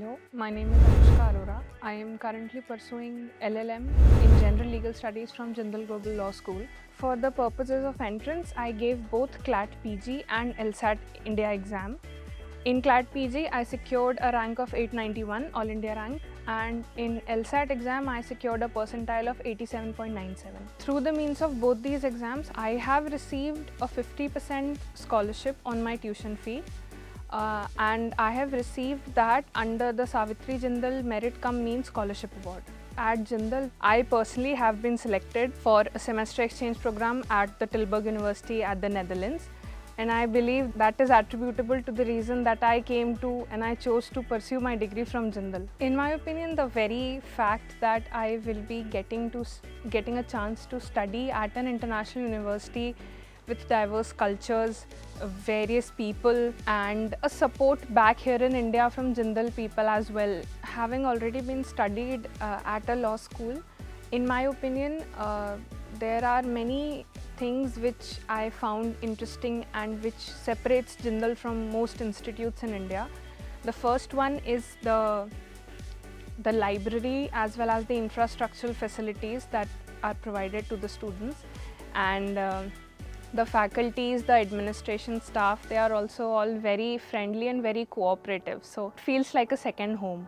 Hello, my name is Anushka Arora. I am currently pursuing LL.M in General Legal Studies from Jindal Global Law School. For the purposes of entrance, I gave both CLAT PG and LSAT-India exam. In CLAT PG, I secured a rank of 891, All India rank, and in LSAT exam, I secured a percentile of 87.97. Through the means of both these exams, I have received a 50% scholarship on my tuition fee. And I have received that under the Savitri Jindal Merit Cum Means Scholarship Award. At Jindal, I personally have been selected for a semester exchange program at the Tilburg University at the Netherlands. And I believe that is attributable to the reason that I came to and I chose to pursue my degree from Jindal. In my opinion, the very fact that I will be getting a chance to study at an international university with diverse cultures, various people, and a support back here in India from Jindal people as well. Having already been studied at a law school, in my opinion, there are many things which I found interesting and which separates Jindal from most institutes in India. The first one is the library as well as the infrastructural facilities that are provided to the students, and the faculties, the administration staff, they are also all very friendly and very cooperative. So it feels like a second home.